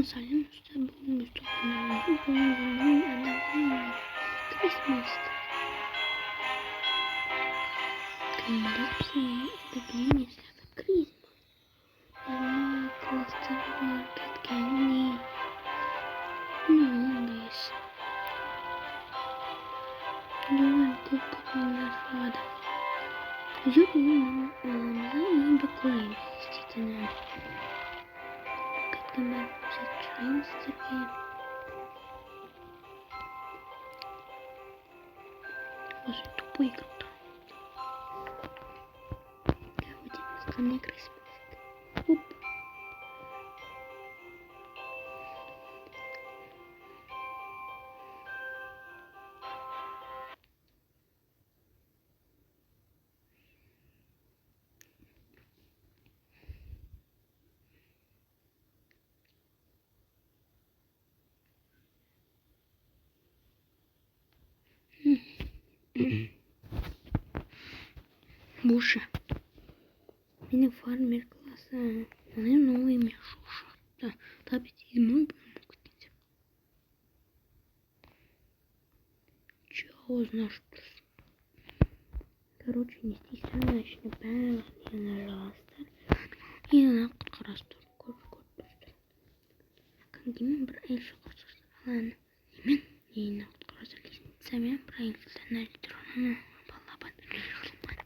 Salim işte bugün Mustafa'nın Christmas. Hepsini izleyebiliriz. Christmas. Cluster Market Candy. Nice. Duvar kokular var. Yürüyorum. İyi bir koyun. İstediğine. Kadınlar trying to get. Возле тупой игры. Я выделил остальные крысы. Оп. Буша. Mini farmer класса. Они новые мешуши. Да, табить зимой будем купить. Чего знаешь? Короче, нести срочно правила и нажастер. И на крастер. Кандимен брайше крастер. Ладно. Имен и на крастер. Сами брайше на электронно. Балабан.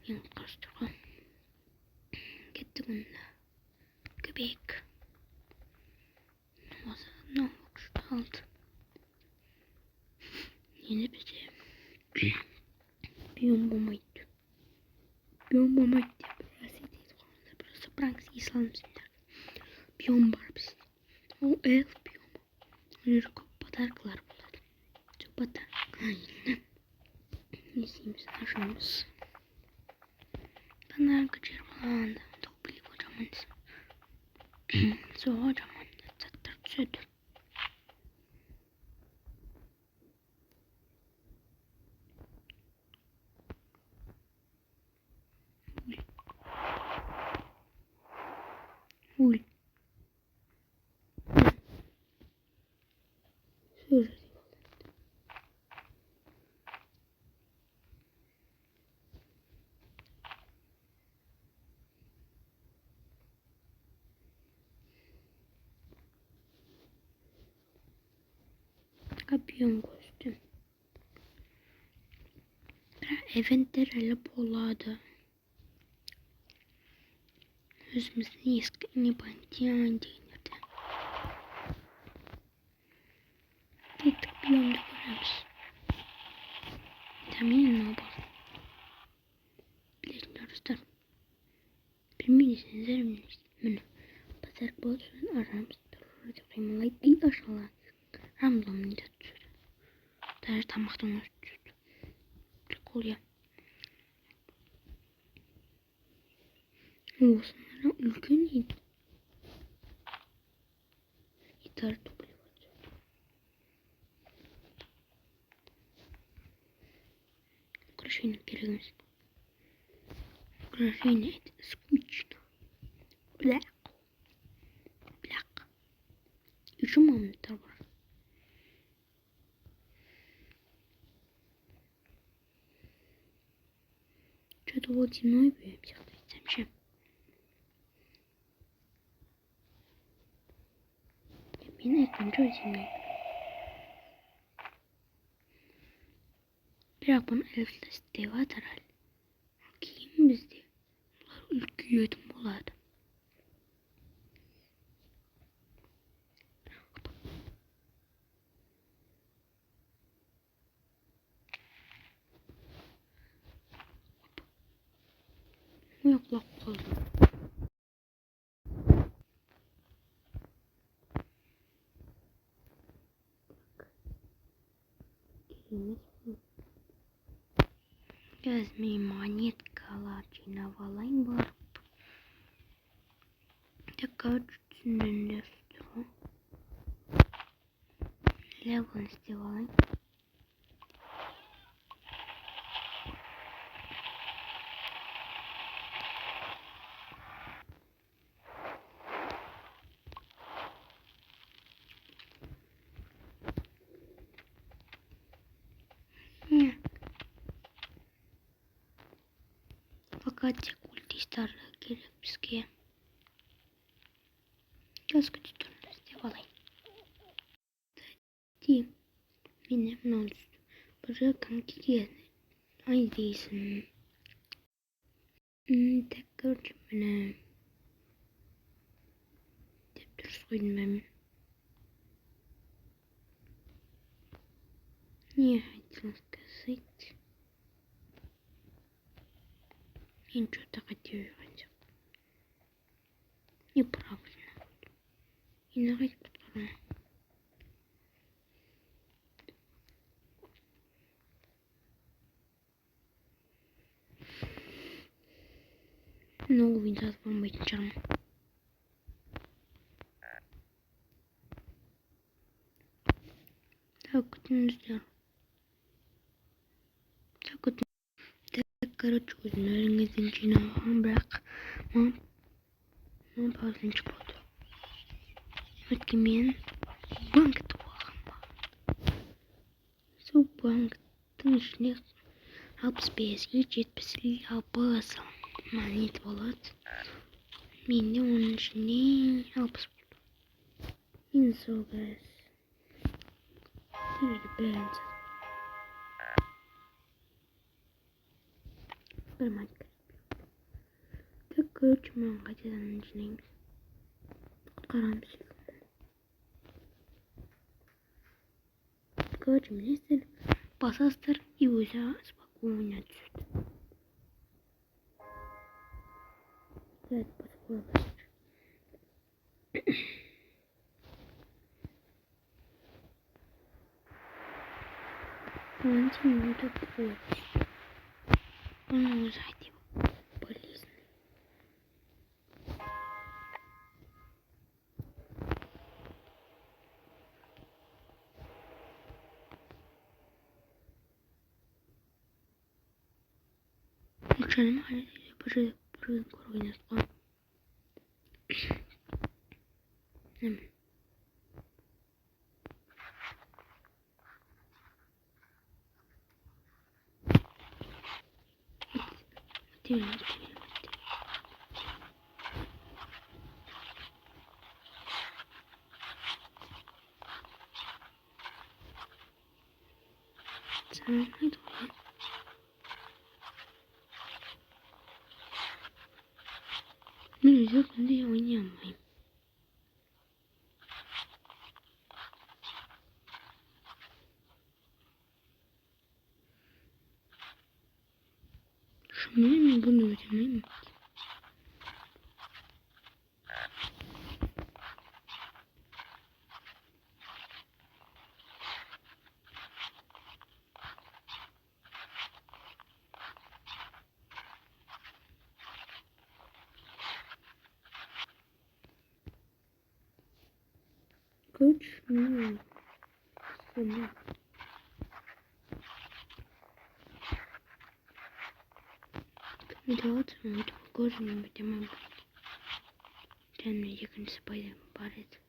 И крастер. Gittiğinde köpek ne aldı. Yeni bir şey. Biyombomaydı. Burası değil. Burası Franks İslam sinirler. Biyom var biz. O elf biyomu. Yürü batarklar bunlar. Çok batar. Aynen. Nesimiz aşımız. Ben kaçırım falan da. Kocaman çatır çödür. Uy. Şöyle. Kapıyorum kostüm. Eventlerle boladı. Özümüzün eskini bandiyan denirdi. Gittik bir yolda görürüz. Tahminen ne yapalım? Bilmiyoruz da. Bilmiyorsunuz eriminiz. Bunu. Pazar bolsun aramız. Kıymalayı değil aşağılar. Ramdamını da tutuyor. Daha tamaqdan tutuyor. Prikol ya. Osman'a ülken yedi. Gitar topluyor. Украшение керемет. Украшение это скучно. Блэк. Еще мамонтар var. Что-то вот земной бьемся. Зачем? Меня контроль земной. Biraz bana elfler deva taral. Kim bizde? Bunlar ülke yedim buladı. Yok bak kaldı. Gözmeyi monetkalar canavarlayın var. Tekrar üstünde tutuyor. Level istiyorlar. Акация культи старая Кирилловские. Сейчас кто-то сделали. Кстати, меня много. Уже конкретно. Ай, здесь. Так, короче, меня... Теперь сходим. Не хотел сказать. Я что-то хотел говорить. Неправильно. И нарыть потом. Ну, видно, вам быть чем. Так вот не сделал. Так вот. Так, короче, узнали магазинчина. Брак. Мам паузенчик буду. Вот кемен. Банк туахам. Банк тынышных алпспес жетпіс алпыс монет болады. Менде оның ішінде 60 болды. Енді сол газ. Бәрін бір матка. Так, короче, маған қайтадан жинаймыз. Құтқарамыз. Короче, министр басастыр и өзі спокойно түседі. Давайте поспорим. Валентин это будет. Он уже хотел полезный. Лучше не могу, я пожалуй, кору не спал. Нельзя, когда его не мой. Шумно не буду этим. Короче, ну, сама. Делать мы это похоже на математику. Реально, я, конечно, пойдем парить.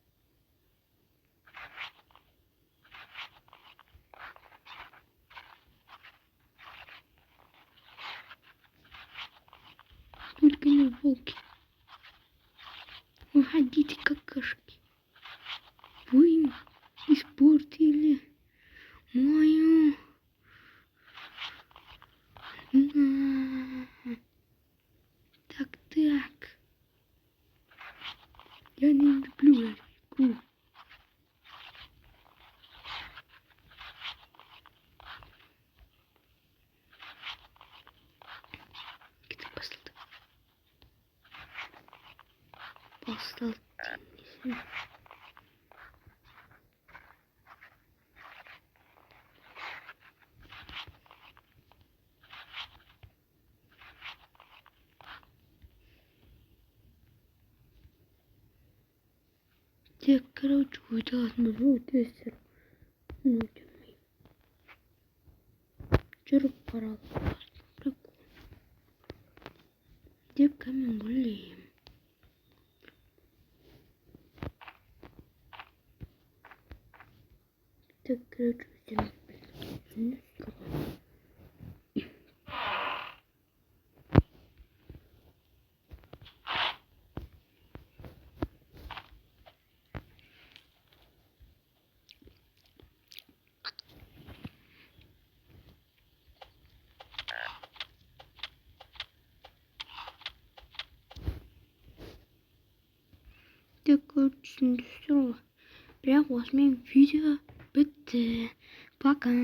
Только не волки. Уходите, какашки. Вы испортили мою... Так. Я не люблю эту игру. Где послал? Я, короче, уйдала от моего тестера. Ну, череп порал. Прикольно. Где камень болеем? Так, короче, всем düşündürüyor. Biraz basmayın video bitti. Bakın.